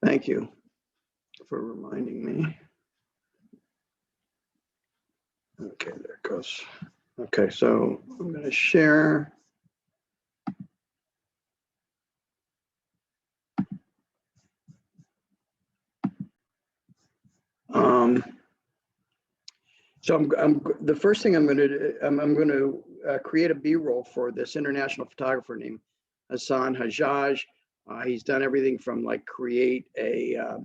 Thank you for reminding me. Okay, there it goes. Okay, so I'm going to share. So the first thing I'm going to do, I'm going to create a B-roll for this international photographer named Hassan Hajjaj. He's done everything from like create a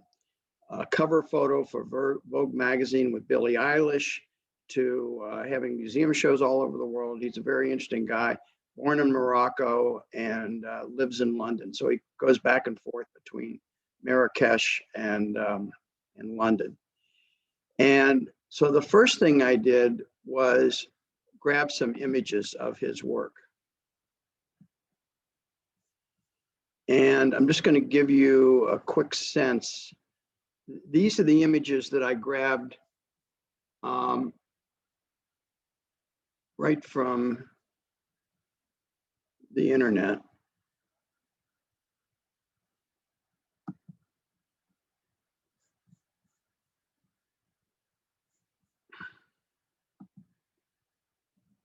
cover photo for Vogue magazine with Billie Eilish to having museum shows all over the world. He's a very interesting guy, born in Morocco and lives in London. So he goes back and forth between Marrakesh and London. And so the first thing I did was grab some images of his work. And I'm just going to give you a quick sense. These are the images that I grabbed right from the internet.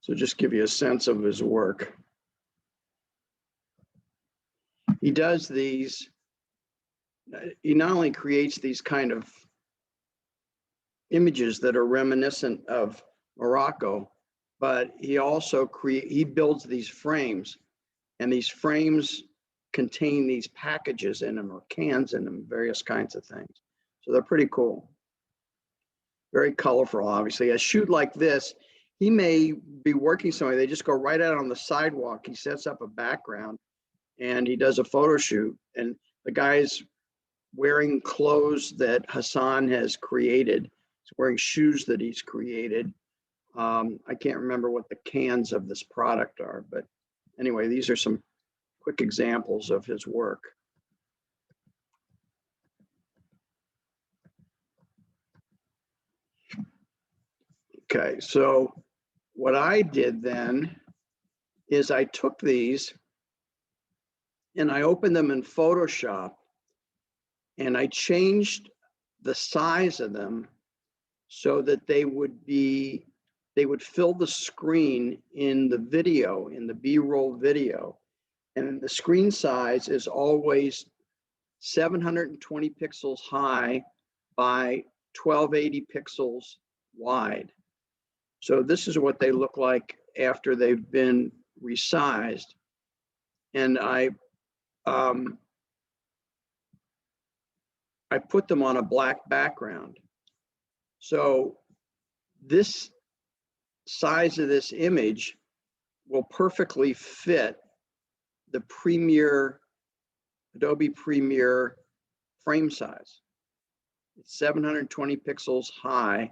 So just give you a sense of his work. He does these, he not only creates these kind of images that are reminiscent of Morocco, but he also builds these frames, and these frames contain these packages in them or cans in them, various kinds of things. So they're pretty cool. Very colorful, obviously. A shoot like this, he may be working somewhere, they just go right out on the sidewalk. He sets up a background and he does a photo shoot, and the guy's wearing clothes that Hassan has created. He's wearing shoes that he's created. I can't remember what the cans of this product are, but anyway, these are some quick examples of his work. Okay, so what I did then is I took these and I opened them in Photoshop and I changed the size of them so that they would fill the screen in the video, in the B-roll video. And the screen size is always 720 pixels high by 1280 pixels wide. So this is what they look like after they've been resized. And I put them on a black background. So this size of this image will perfectly fit the Adobe Premiere frame size. It's 720 pixels high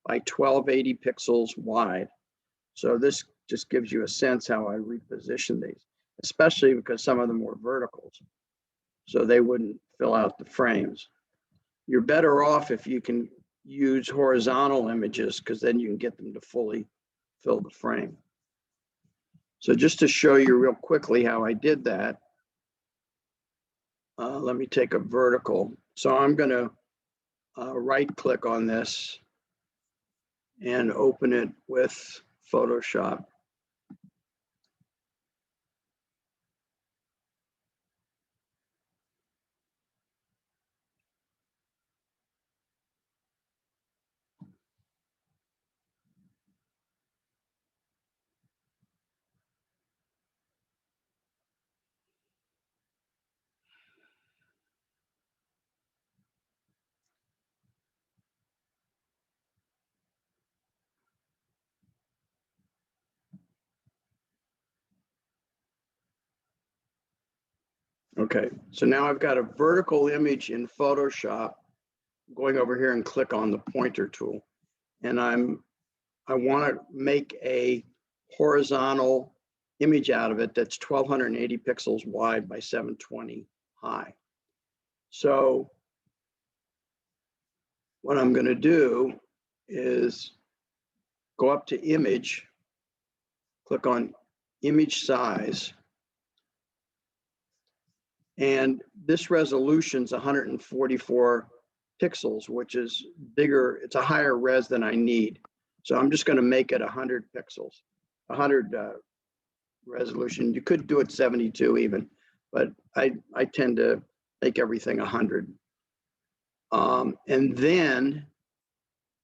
by 1280 pixels wide. So this just gives you a sense how I reposition these, especially because some of them were verticals, so they wouldn't fill out the frames. You're better off if you can use horizontal images, because then you can get them to fully fill the frame. So just to show you real quickly how I did that, let me take a vertical. So I'm going to right click on this and open it with Photoshop. Okay, so now I've got a vertical image in Photoshop. I'm going over here and click on the pointer tool, and I want to make a horizontal image out of it that's 1280 pixels wide by 720 high. So what I'm going to do is go up to image, click on image size, And this resolution's 144 pixels, which is bigger. It's a higher res than I need. So I'm just going to make it 100 pixels, 100 resolution. You could do it 72 even, but I tend to make everything 100. And then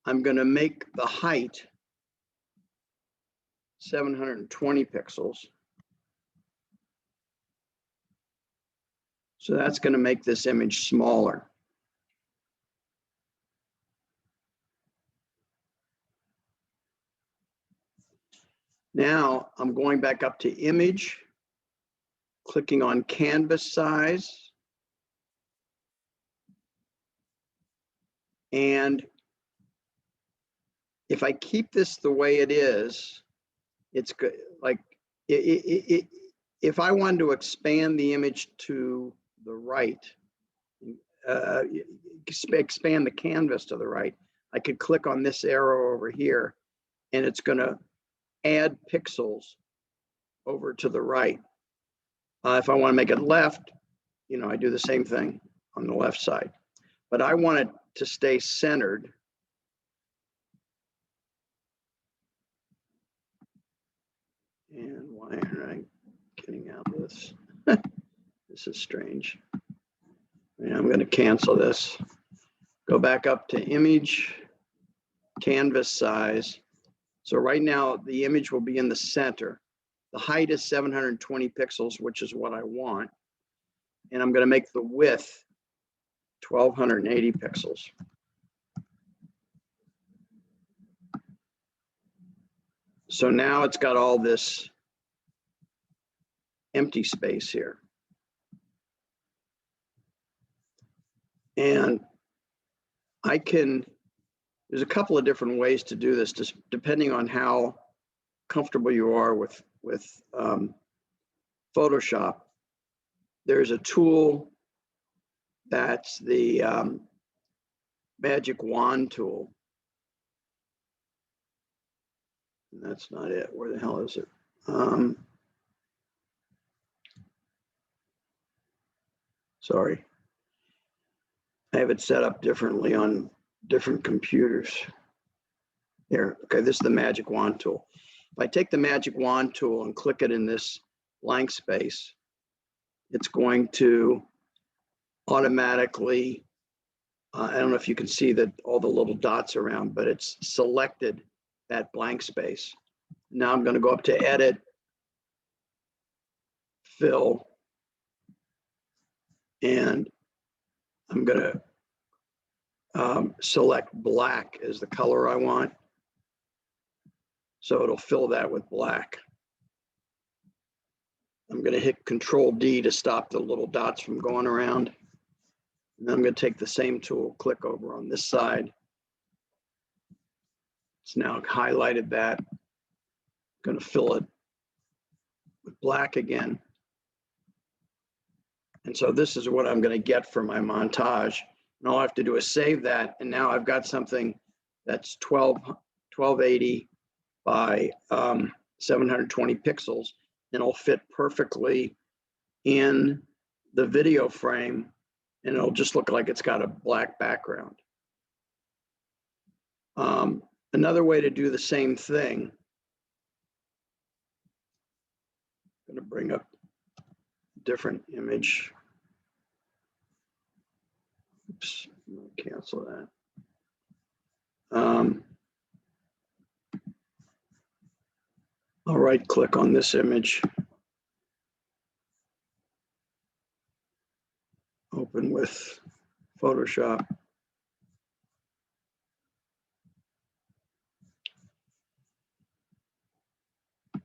I'm going to make the height 720 pixels. So that's going to make this image smaller. Now I'm going back up to image, clicking on canvas size. And if I keep this the way it is, it's good. Like if I wanted to expand the image to the right, expand the canvas to the right, I could click on this arrow over here and it's going to add pixels over to the right. If I want to make it left, you know, I do the same thing on the left side, but I want it to stay centered. And why aren't I getting out of this? This is strange. And I'm going to cancel this. Go back up to image, canvas size. So right now the image will be in the center. The height is 720 pixels, which is what I want. And I'm going to make the width 1280 pixels. So now it's got all this empty space here. And there's a couple of different ways to do this, just depending on how comfortable you are with Photoshop. There's a tool that's the magic wand tool. And that's not it. Where the hell is it? Sorry. I have it set up differently on different computers. Here, okay, this is the magic wand tool. If I take the magic wand tool and click it in this blank space, it's going to automatically, I don't know if you can see that all the little dots around, but it's selected that blank space. Now I'm going to go up to edit, fill, and I'm going to select black as the color I want. So it'll fill that with black. I'm going to hit Control D to stop the little dots from going around. And then I'm going to take the same tool, click over on this side. It's now highlighted that. I'm going to fill it with black again. And so this is what I'm going to get for my montage. And all I have to do is save that. And now I've got something that's 1280 by 720 pixels. And it'll fit perfectly in the video frame. And it'll just look like it's got a black background. Another way to do the same thing, I'm going to bring up a different image. Oops, I'm going to cancel that. I'll right click on this image. Open with Photoshop.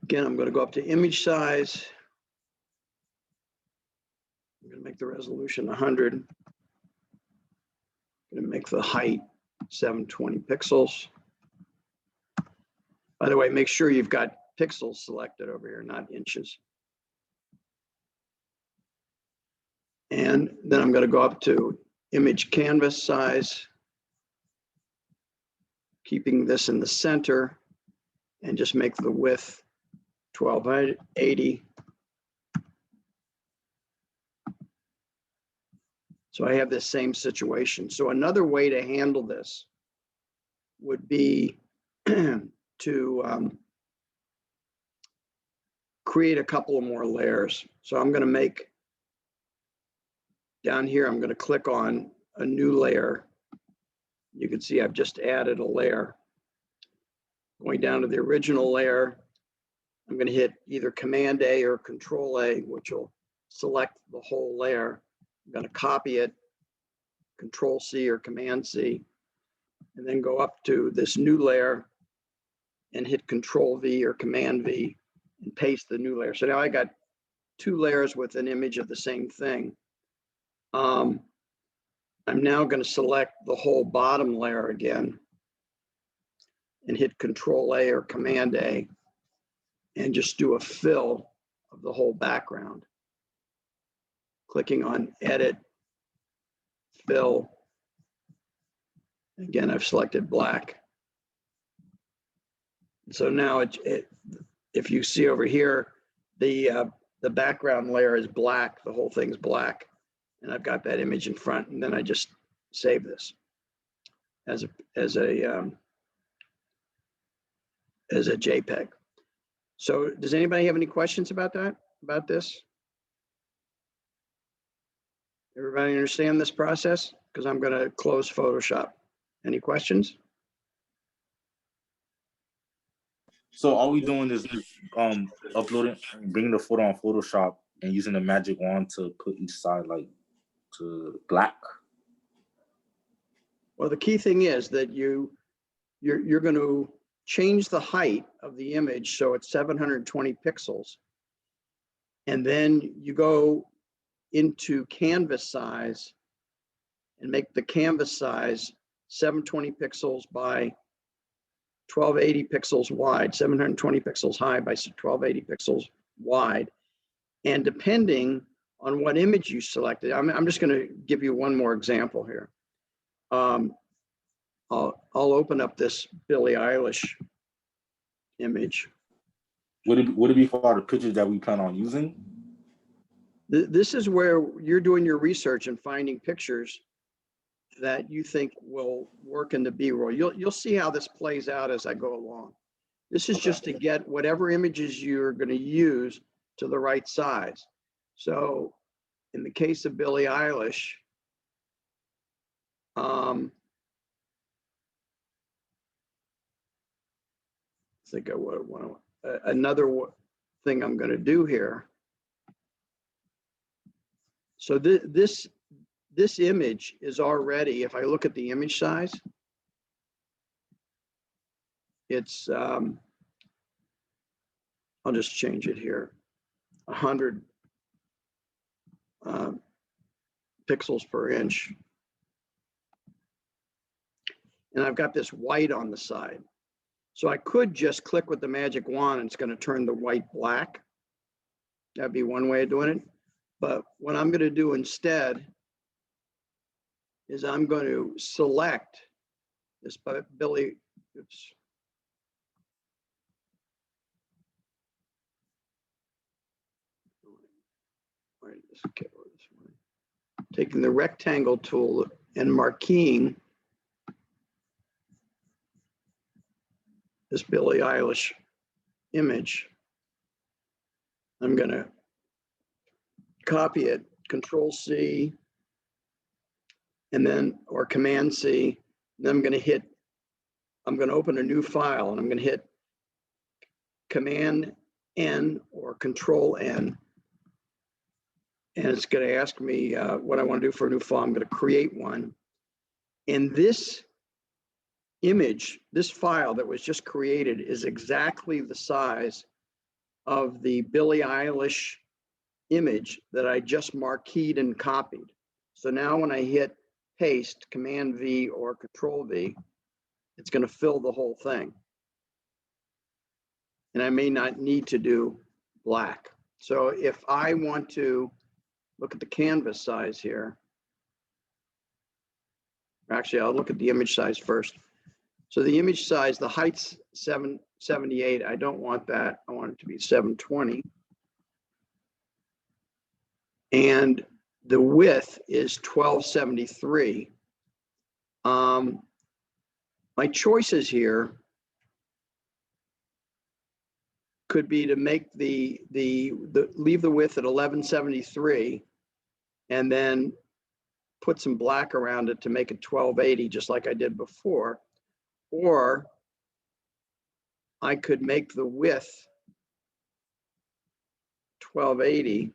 Again, I'm going to go up to image size. I'm going to make the resolution 100. I'm going to make the height 720 pixels. By the way, make sure you've got pixels selected over here, not inches. And then I'm going to go up to image canvas size, keeping this in the center, and just make the width 1280. So I have this same situation. So another way to handle this would be to create a couple of more layers. So I'm going to make down here, I'm going to click on a new layer. You can see I've just added a layer. Going down to the original layer, I'm going to hit either Command A or Control A, which will select the whole layer. I'm going to copy it, Control C or Command C, and then go up to this new layer and hit Control V or Command V and paste the new layer. So now I got two layers with an image of the same thing. I'm now going to select the whole bottom layer again and hit Control A or Command A and just do a fill of the whole background. Clicking on Edit, Fill. Again, I've selected black. So now if you see over here, the background layer is black, the whole thing's black, and I've got that image in front, and then I just save this as a JPEG. So does anybody have any questions about this? Everybody understand this process? Because I'm going to close Photoshop. Any questions? So all we doing is uploading, bringing the photo on Photoshop and using the magic wand to put each side like to black. Well, the key thing is that you're going to change the height of the image so it's 720 pixels, and then you go into canvas size and make the canvas size 720 pixels by 1280 pixels wide, 720 pixels high by 1280 pixels wide. And depending on what image you selected, I'm just going to give you one more example here. I'll open up this Billie Eilish image. Would it be for the pictures that we plan on using? This is where you're doing your research and finding pictures that you think will work in the B-roll. You'll see how this plays out as I go along. This is just to get whatever images you're going to use to the right size. So in the case of Billie Eilish, I think I would want to, another thing I'm going to do here. So this image is already, if I look at the image size, it's, I'll just change it here, 100 pixels per inch. And I've got this white on the side. So I could just click with the magic wand and it's going to turn the white black. That'd be one way of doing it. But what I'm going to do instead is I'm going to select this Billie, oops. Taking the rectangle tool and marqueing this Billie Eilish image. I'm going to copy it, Control C, and then, or Command C. Then I'm going to open a new file and I'm going to hit Command N or Control N. And it's going to ask me what I want to do for a new file. I'm going to create one. And this image, this file that was just created is exactly the size of the Billie Eilish image that I just marqueed and copied. So now when I hit paste, Command V or Control V, it's going to fill the whole thing. And I may not need to do black. So if I want to look at the canvas size here, actually I'll look at the image size first. So the image size, the height's 778. I don't want that. I want it to be 720. And the width is 1273. My choices here could be to make leave the width at 1173 and then put some black around it to make it 1280, just like I did before. Or I could make the width 1280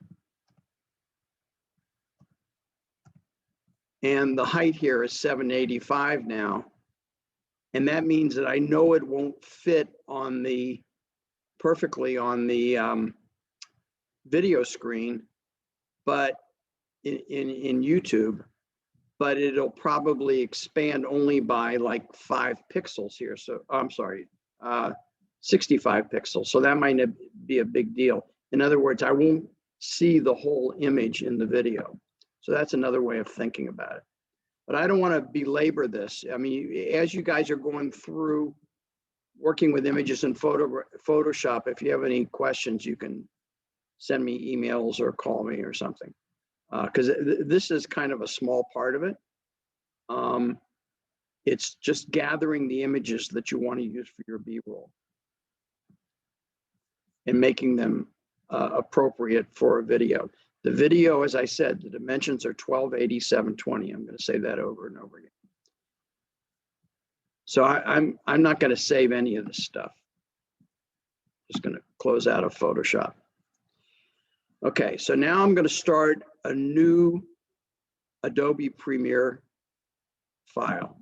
and the height here is 785 now. And that means that I know it won't fit on perfectly on the video screen, but in YouTube, but it'll probably expand only by like 5 pixels here. So I'm sorry, 65 pixels. So that might not be a big deal. In other words, I won't see the whole image in the video. So that's another way of thinking about it. But I don't want to belabor this. I mean, as you guys are going through working with images in Photoshop, if you have any questions, you can send me emails or call me or something. Because this is kind of a small part of it. It's just gathering the images that you want to use for your B-roll and making them appropriate for a video. The video, as I said, the dimensions are 1280, 720. I'm going to say that over and over again. So I'm not going to save any of this stuff. Just going to close out of Photoshop. Okay, so now I'm going to start a new Adobe Premiere file.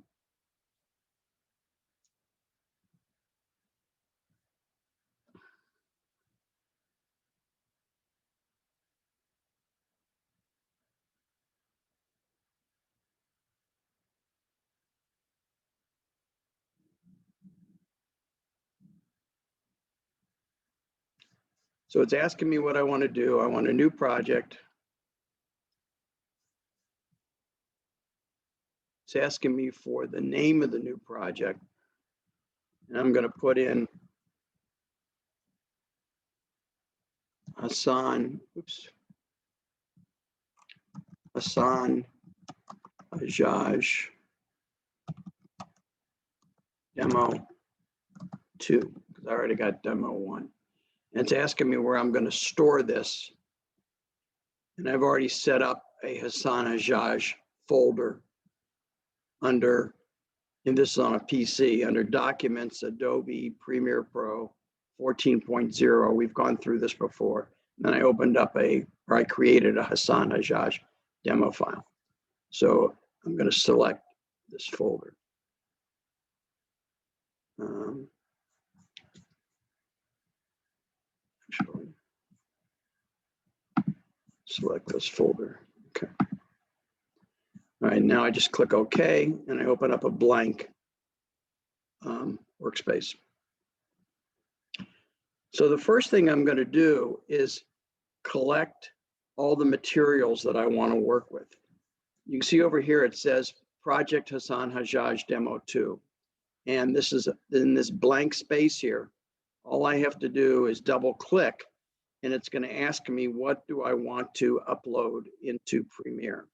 So it's asking me what I want to do. I want a new project. It's asking me for the name of the new project. And I'm going to put in Hassan Hajjaj demo 2, because I already got demo 1. And it's asking me where I'm going to store this. And I've already set up a Hassan Hajjaj folder under, and this is on a PC, under Documents, Adobe Premiere Pro 14.0. We've gone through this before. And then I opened up I created a Hassan Hajjaj demo file. So I'm going to select this folder. Actually, select this folder. Okay. All right, now I just click OK, and I open up a blank workspace. So the first thing I'm going to do is collect all the materials that I want to work with. You can see over here it says Project Hassan Hajjaj Demo 2. And this is in this blank space here. All I have to do is double click, and it's going to ask me, what do I want to upload into Premiere?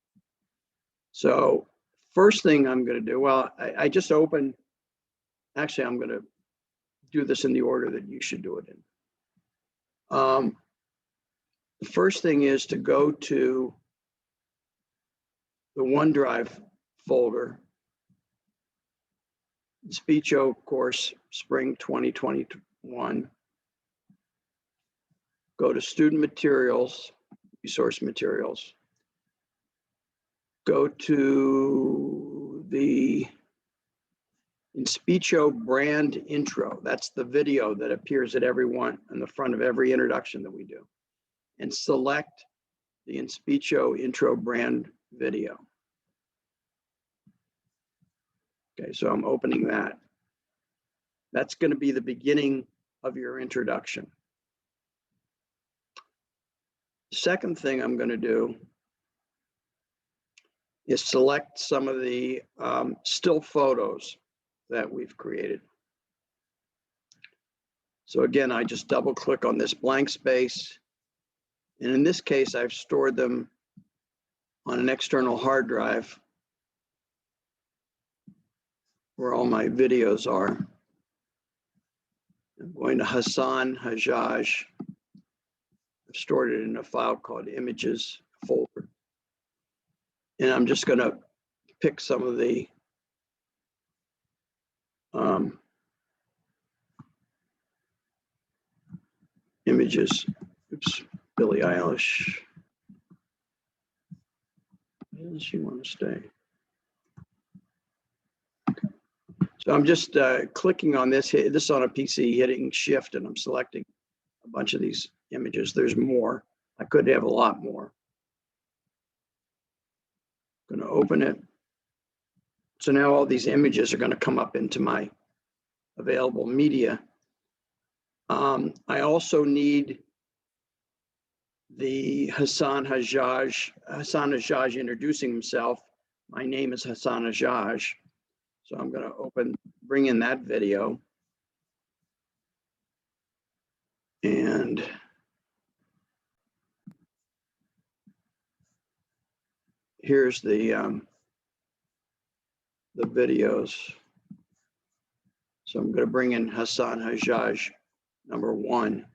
So first thing I'm going to do, well, I just opened, actually, I'm going to do this in the order that you should do it in. The first thing is to go to the OneDrive folder, Speecho course, spring 2021. Go to student materials, resource materials. Go to the Speecho brand intro. That's the video that appears at every one on the front of every introduction that we do. And select the Speecho intro brand video. Okay, so I'm opening that. That's going to be the beginning of your introduction. Second thing I'm going to do is select some of the still photos that we've created. So again, I just double click on this blank space. And in this case, I've stored them on an external hard drive where all my videos are. I'm going to Hassan Hajjaj. I've stored it in a file called images folder. And I'm just going to pick some of the images. Oops, Billie Eilish. Where does she want to stay? So I'm just clicking on this. This is on a PC, hitting Shift, and I'm selecting a bunch of these images. There's more. I could have a lot more. I'm going to open it. So now all these images are going to come up into my available media. I also need the Hassan Hajjaj introducing himself. My name is Hassan Hajjaj. So I'm going to bring in that video. And here's the videos. So I'm going to bring in Hassan Hajjaj, number 1.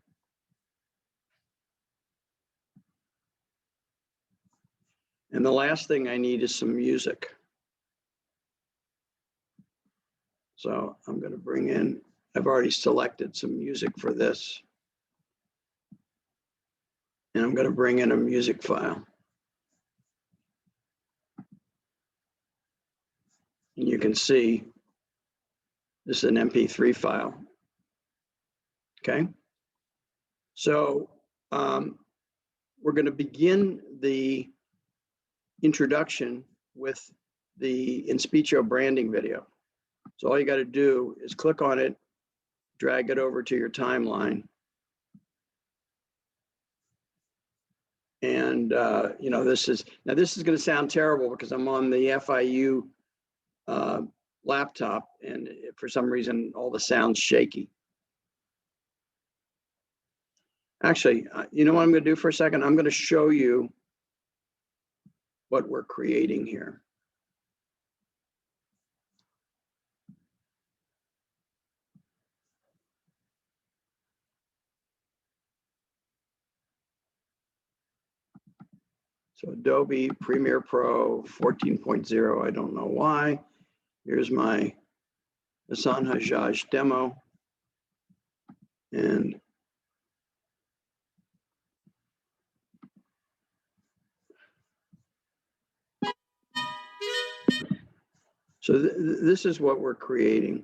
And the last thing I need is some music. So I'm going to bring in, I've already selected some music for this. And I'm going to bring in a music file. And you can see this is an MP3 file. Okay. So we're going to begin the introduction with the InSpeecho branding video. So all you got to do is click on it, drag it over to your timeline. And you know, this is going to sound terrible because I'm on the FIU laptop, and for some reason all the sound's shaky. Actually, you know what I'm going to do for a second? I'm going to show you what we're creating here. So Adobe Premiere Pro 14.0, I don't know why. Here's my Hassan Hajjaj demo. And so this is what we're creating.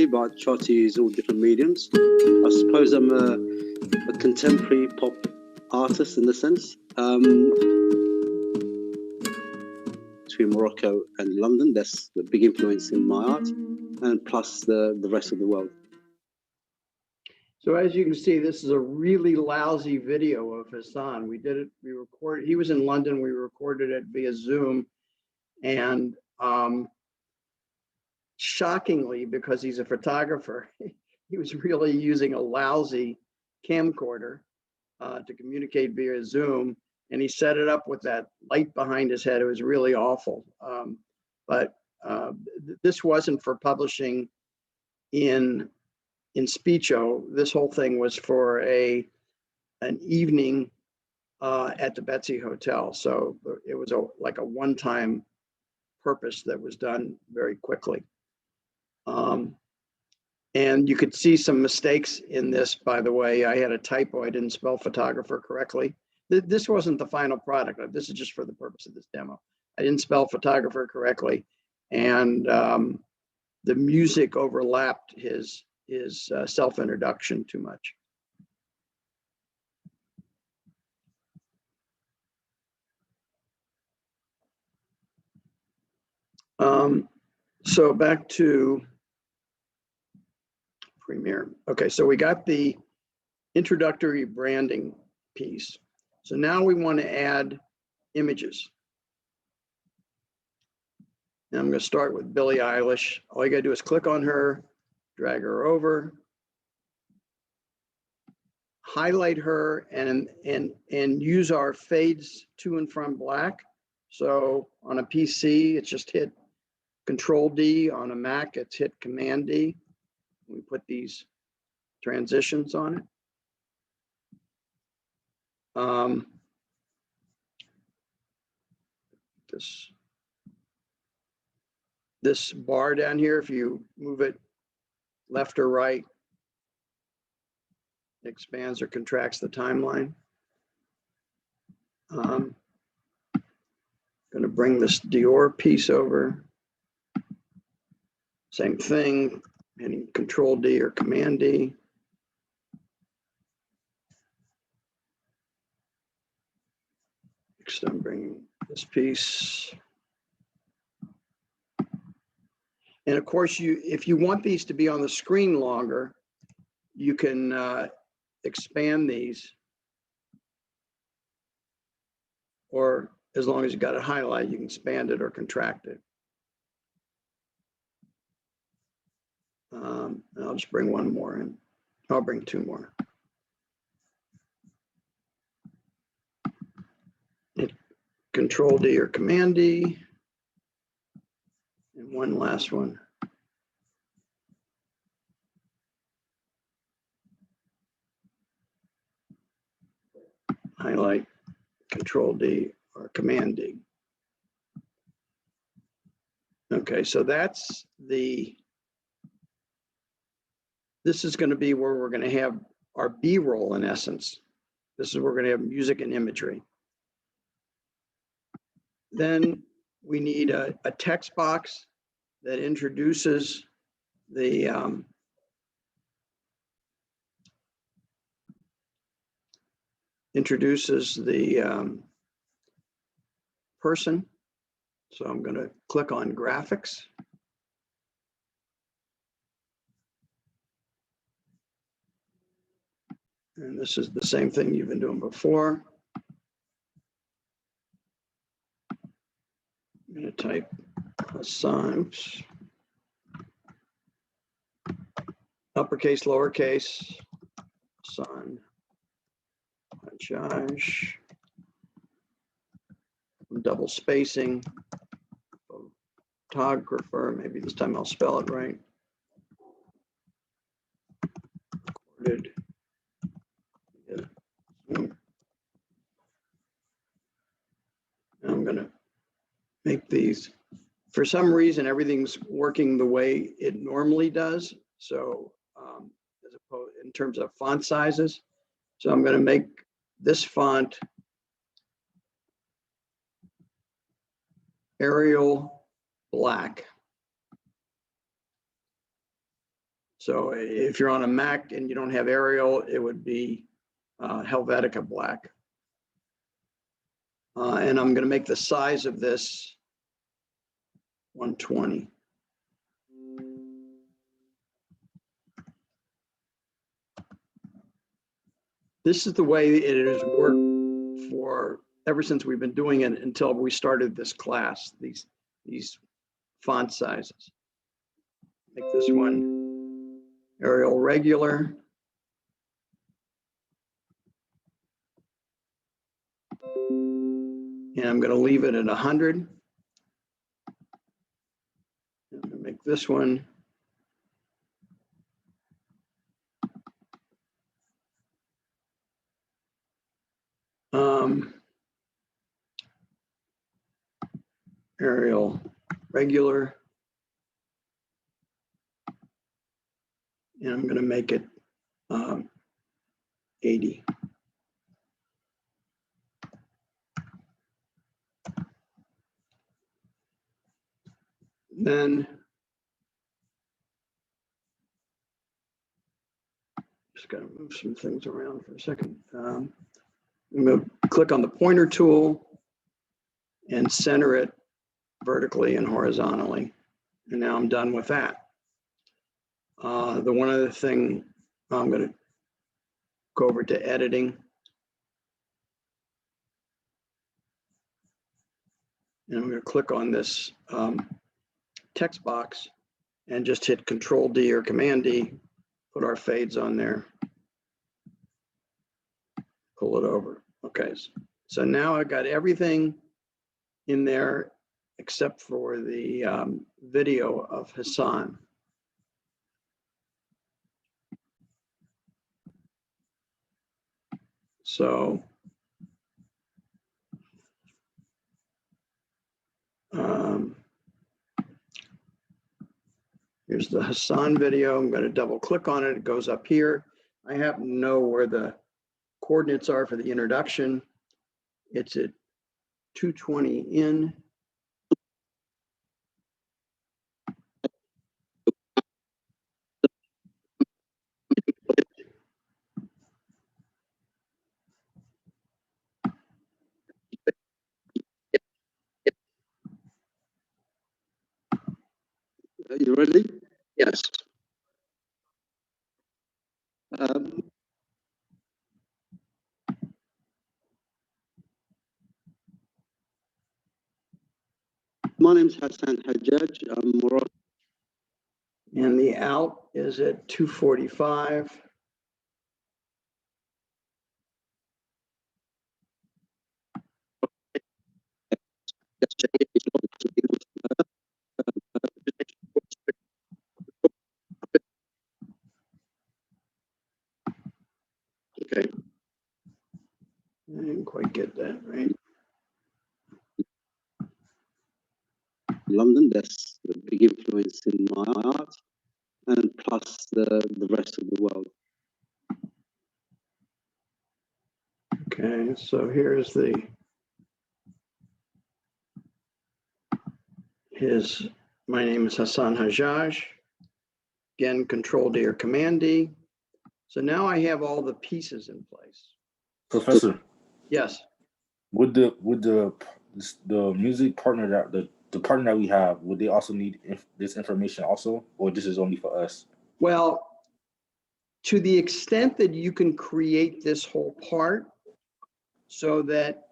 But I try to use all different mediums. I suppose I'm a contemporary pop artist in a sense. Between Morocco and London, that's the big influence in my art, and plus the rest of the world. So as you can see, this is a really lousy video of Hassan. We recorded, he was in London, we recorded it via Zoom, and shockingly, because he's a photographer, he was really using a lousy camcorder to communicate via Zoom, and he set it up with that light behind his head. It was really awful. But this wasn't for publishing in InSpeecho. This whole thing was for an evening at the Betsy Hotel. So it was like a one-time purpose that was done very quickly. And you could see some mistakes in this, by the way. I had a typo. I didn't spell photographer correctly. This wasn't the final product. This is just for the purpose of this demo. I didn't spell photographer correctly. And the music overlapped his self-introduction too much. So back to Premiere. Okay, so we got the introductory branding piece. So now we want to add images. And I'm going to start with Billie Eilish. All you got to do is click on her, drag her over, highlight her, and use our fades to and from black. So on a PC, it's just hit Control D. On a Mac, it's hit Command D. We put these transitions on it. This bar down here, if you move it left or right, it expands or contracts the timeline. Going to bring this Dior piece over. Same thing, hitting Control D or Command D. Next, I'm bringing this piece. And of course, if you want these to be on the screen longer, you can expand these. Or as long as you got it highlighted, you can expand it or contract it. I'll just bring one more in. I'll bring two more. Hit Control D or Command D. And one last one. Highlight, Control D or Command D. Okay, so that's this is going to be where we're going to have our B-roll in essence. This is where we're going to have music and imagery. Then we need a text box that introduces the person. So I'm going to click on graphics. And this is the same thing you've been doing before. I'm going to type assign, uppercase, lowercase, son, Josh, double spacing, photographer, maybe this time I'll spell it right. Recorded. Yeah. I'm going to make these. For some reason, everything's working the way it normally does. So as opposed in terms of font sizes. So I'm going to make this font Arial black. So if you're on a Mac and you don't have Arial, it would be Helvetica black. And I'm going to make the size of this 120. This is the way it has worked for ever since we've been doing it until we started this class, these font sizes. Make this one Arial regular. And I'm going to leave it at 100. I'm going to make this one Arial regular. And I'm going to make it 80. Then just got to move some things around for a second. I'm going to click on the pointer tool and center it vertically and horizontally. And now I'm done with that. The one other thing, I'm going to go over to editing. And I'm going to click on this text box and just hit Control D or Command D, put our fades on there, pull it over. Okay, so now I've got everything in there except for the video of Hassan. So here's the Hassan video. I'm going to double click on it. It goes up here. I happen to know where the coordinates are for the introduction. It's at 220 in. Are you ready? Yes. My name's Hassan Hajjaj. I'm Moroccan. And the out is at 245. Okay. I didn't quite get that right. London, that's a big influence in my art, and plus the rest of the world. Okay, so here's my name is Hassan Hajjaj. Again, Control D or Command D. So now I have all the pieces in place. Professor, Yes. would the music partner that the partner that we have, would they also need this information also, or this is only for us? Well, to the extent that you can create this whole part so that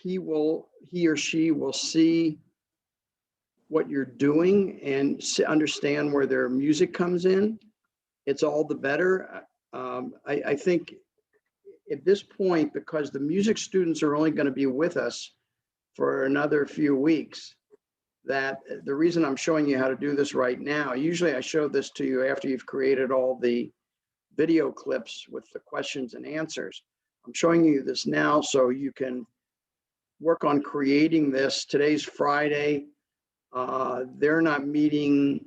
he or she will see what you're doing and understand where their music comes in, it's all the better. I think at this point, because the music students are only going to be with us for another few weeks, that the reason I'm showing you how to do this right now, usually I show this to you after you've created all the video clips with the questions and answers. I'm showing you this now so you can work on creating this. Today's Friday. They're not meeting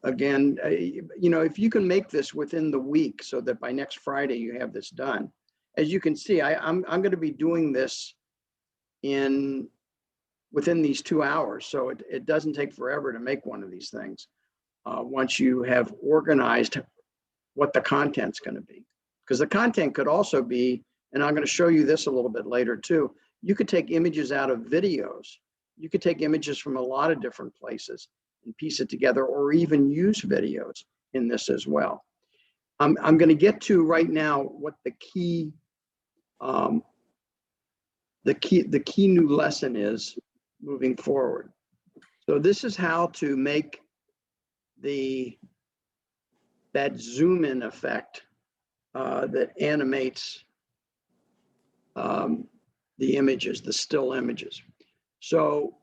again. If you can make this within the week so that by next Friday you have this done. As you can see, I'm going to be doing this within these 2 hours. So it doesn't take forever to make one of these things once you have organized what the content's going to be. Because the content could also be, and I'm going to show you this a little bit later too, you could take images out of videos. You could take images from a lot of different places and piece it together, or even use videos in this as well. I'm going to get to right now what the key new lesson is moving forward. So this is how to make that zoom in effect that animates the images, the still images. So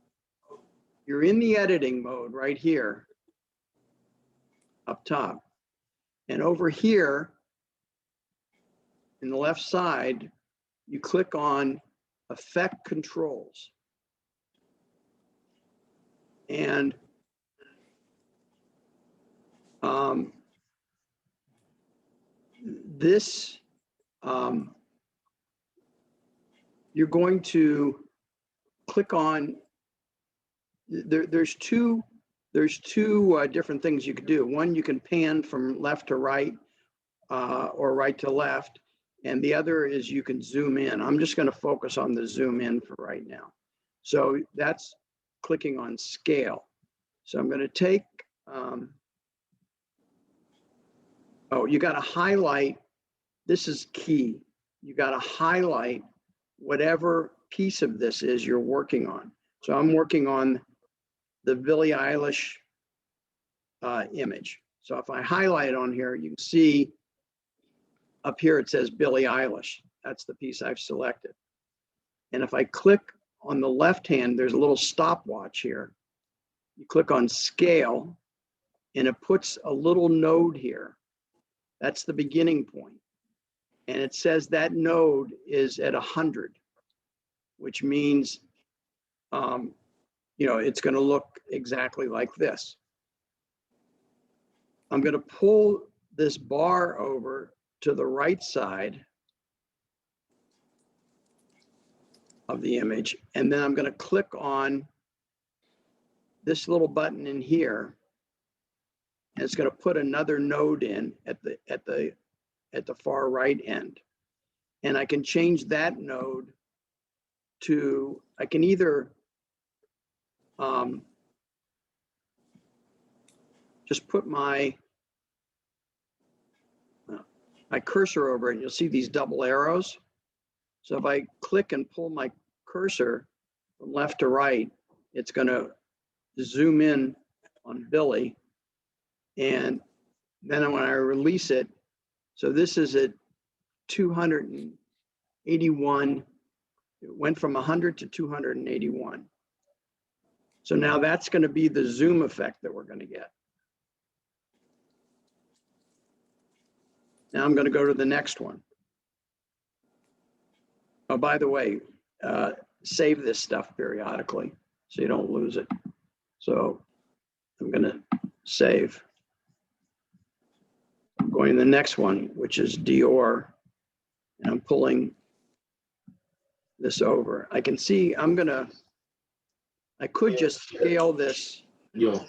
you're in the editing mode right here up top. And over here in the left side, you click on Effect Controls. And this, you're going to click on, there's two different things you could do. One, you can pan from left to right or right to left. And the other is you can zoom in. I'm just going to focus on the zoom in for right now. So that's clicking on scale. So I'm going to take, you got to highlight. This is key. You got to highlight whatever piece of this is you're working on. So I'm working on the Billie Eilish image. So if I highlight on here, you can see up here it says Billie Eilish. That's the piece I've selected. And if I click on the left hand, there's a little stopwatch here. You click on scale and it puts a little node here. That's the beginning point. And it says that node is at 100, which means, it's going to look exactly like this. I'm going to pull this bar over to the right side of the image, and then I'm going to click on this little button in here, and it's going to put another node in at the far right end. And I can change that node to, I can either just put my cursor over it, and you'll see these double arrows. So if I click and pull my cursor from left to right, it's going to zoom in on Billie. And then when I release it, so this is at 281. It went from 100 to 281. So now that's going to be the zoom effect that we're going to get. Now I'm going to go to the next one. Oh, by the way, save this stuff periodically so you don't lose it. So I'm going to save. I'm going to the next one, which is Dior, and I'm pulling this over. I can see I could just scale this to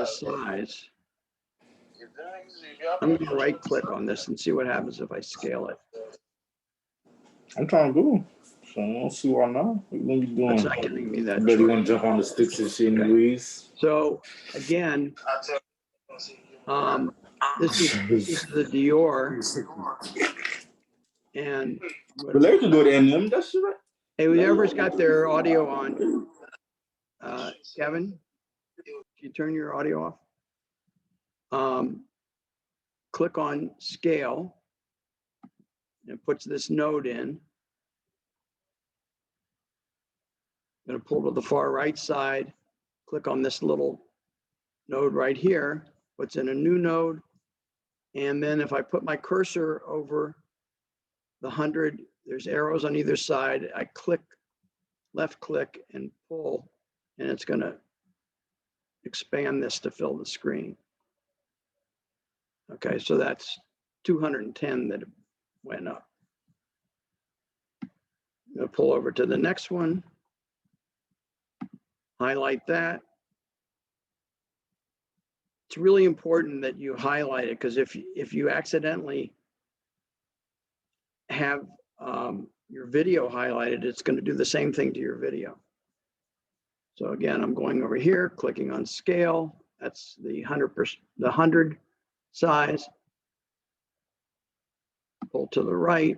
size. I'm going to right click on this and see what happens if I scale it. I'm trying to go. So I don't see why not. What you gonna be doing? It's not giving me that. Better gonna jump on the sticks and shit anyways. So again, this is the Dior. And But they can do the NM, that shit, right? hey, whoever's got their audio on, Kevin, can you turn your audio off? Click on scale, and it puts this node in. I'm going to pull to the far right side, click on this little node right here, puts in a new node. And then if I put my cursor over the 100, there's arrows on either side. I click, left click and pull, and it's going to expand this to fill the screen. Okay, so that's 210 that went up. I'm going to pull over to the next one, highlight that. It's really important that you highlight it, because if you accidentally have your video highlighted, it's going to do the same thing to your video. So again, I'm going over here, clicking on scale. That's the 100 size. Pull to the right.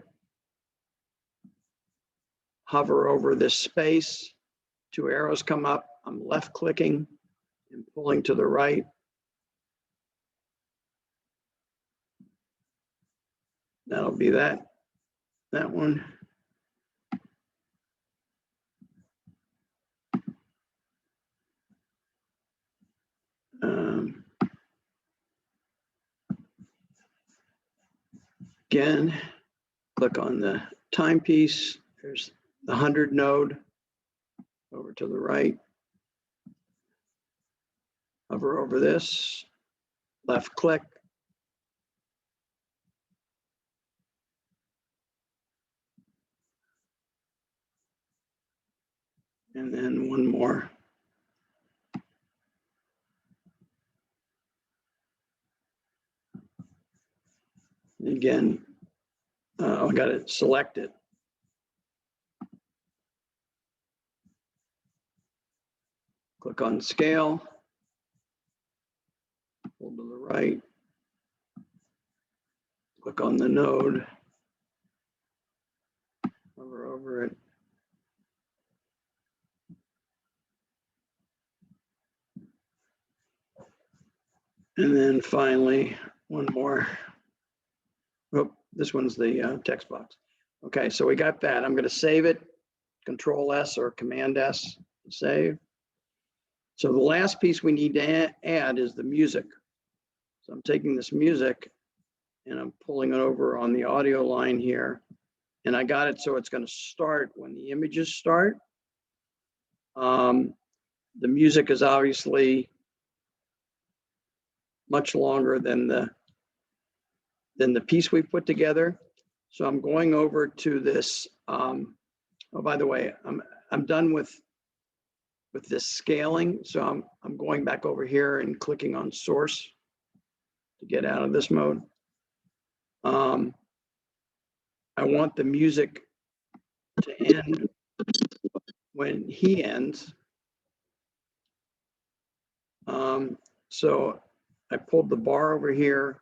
Hover over this space. Two arrows come up. I'm left clicking and pulling to the right. That'll be that one. Again, click on the timepiece. There's the 100 node over to the right. Hover over this, left click, And then one more. Again, I got to select it. Click on scale. Pull to the right. Click on the node. Hover over it. And then finally, one more. Oh, this one's the text box. Okay, so we got that. I'm going to save it. Control S or Command S to save. So the last piece we need to add is the music. So I'm taking this music and I'm pulling it over on the audio line here. And I got it so it's going to start when the images start. The music is obviously much longer than the piece we put together. So I'm going over to this. Oh, by the way, I'm done with this scaling. So I'm going back over here and clicking on source to get out of this mode. I want the music to end when he ends. So I pulled the bar over here.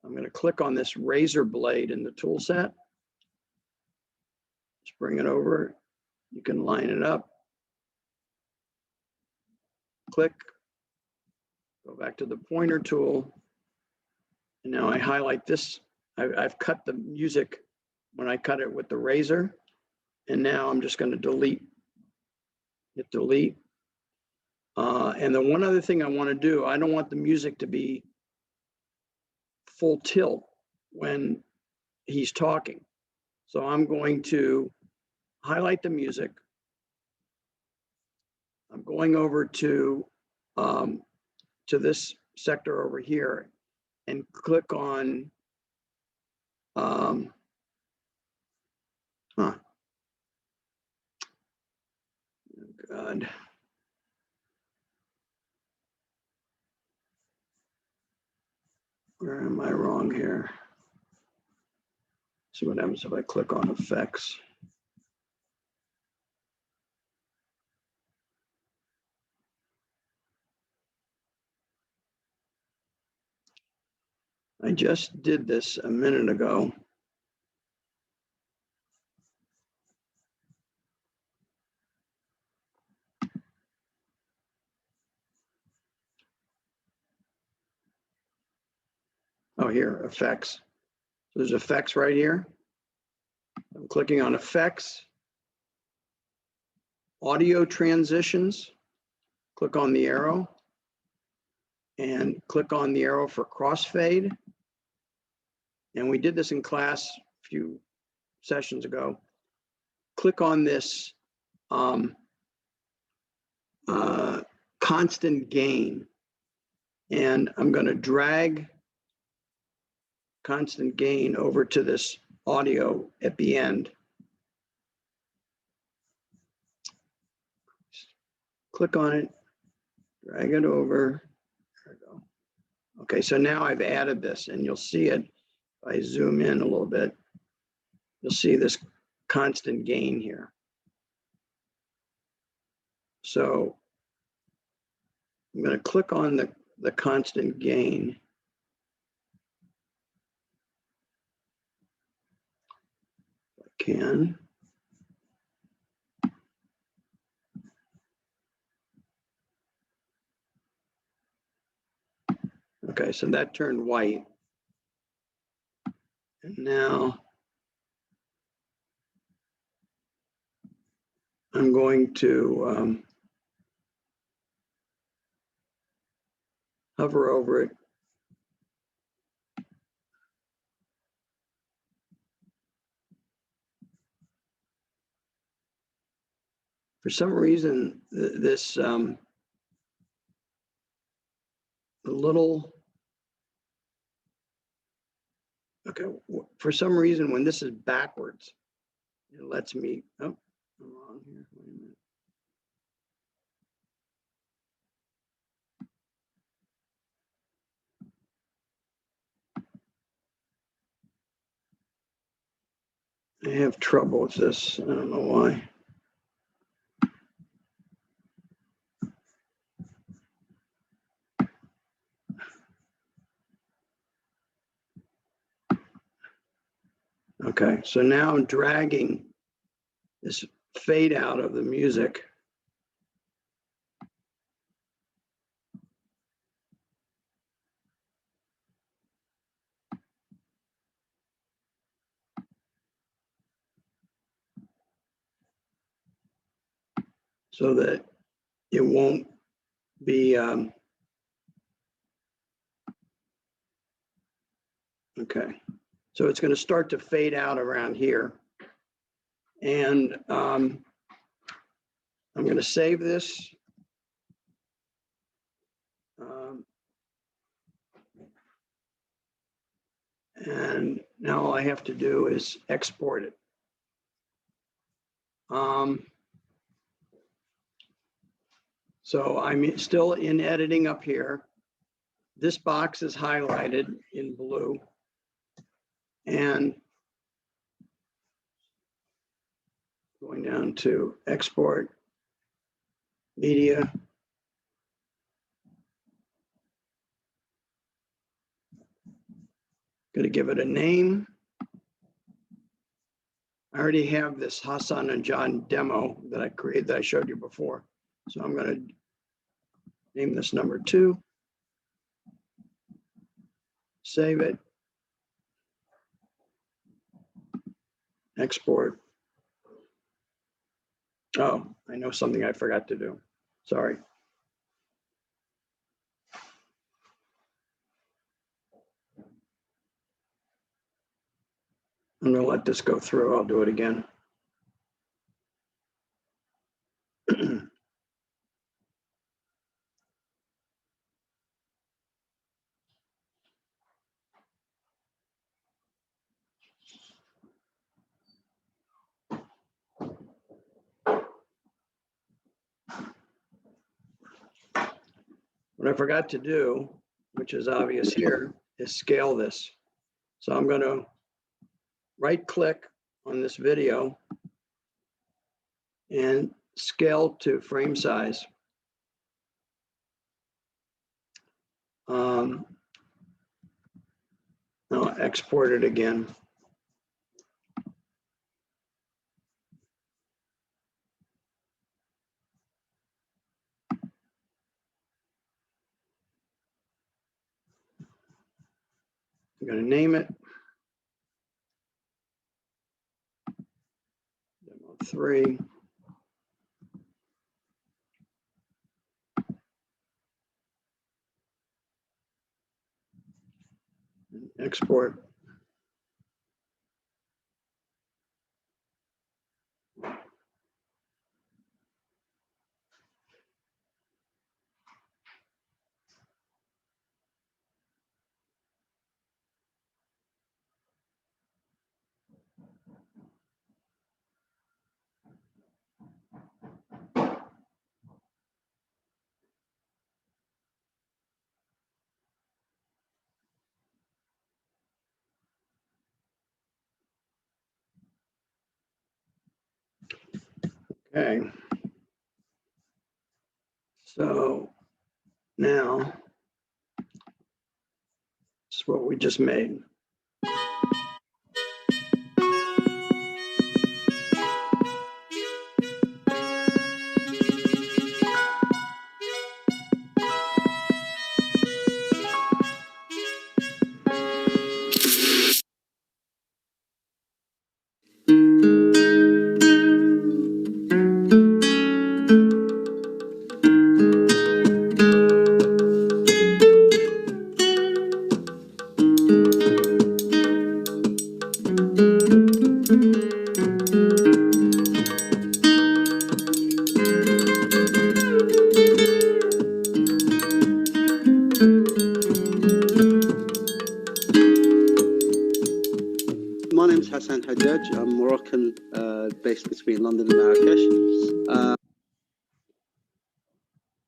I'm going to click on this razor blade in the tool set. Just bring it over. You can line it up. Click. Go back to the pointer tool. And now I highlight this. I've cut the music when I cut it with the razor. And now I'm just going to delete. Hit delete. And the one other thing I want to do, I don't want the music to be full tilt when he's talking. So I'm going to highlight the music. I'm going over to this sector over here and click on oh God. Where am I wrong here? See what happens if I click on effects. I just did this a minute ago. Oh, here, effects. So there's effects right here. I'm clicking on effects, audio transitions, click on the arrow and click on the arrow for crossfade. And we did this in class a few sessions ago. Click on this constant gain. And I'm going to drag constant gain over to this audio at the end. Click on it, drag it over. There we go. Okay, so now I've added this and you'll see it. If I zoom in a little bit, you'll see this constant gain here. So I'm going to click on the constant gain. If I can. Okay, so that turned white. And now I'm going to hover over it. For some reason, this little, okay, for some reason, when this is backwards, it lets me, oh, I'm wrong here, wait a minute. I have trouble with this. I don't know why. Okay, so now I'm dragging this fade out of the music. So that it won't be, okay. So it's going to start to fade out around here. And I'm going to save this. And now all I have to do is export it. So I'm still in editing up here. This box is highlighted in blue. And going down to export media. Going to give it a name. I already have this Hassan and John demo that I created that I showed you before. So I'm going to name this number 2. Save it. Export. Oh, I know something I forgot to do. Sorry. I'm going to let this go through. I'll do it again. What I forgot to do, which is obvious here, is scale this. So I'm going to right click on this video and scale to frame size. I'll export it again. I'm going to name it Demo 3. And export. Okay. So now, this is what we just made. My name's Hassan Hajjaj. I'm Moroccan, based between London and Marrakesh.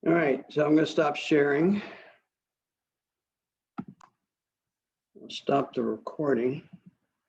All right, so I'm going to stop sharing. I'll stop the recording.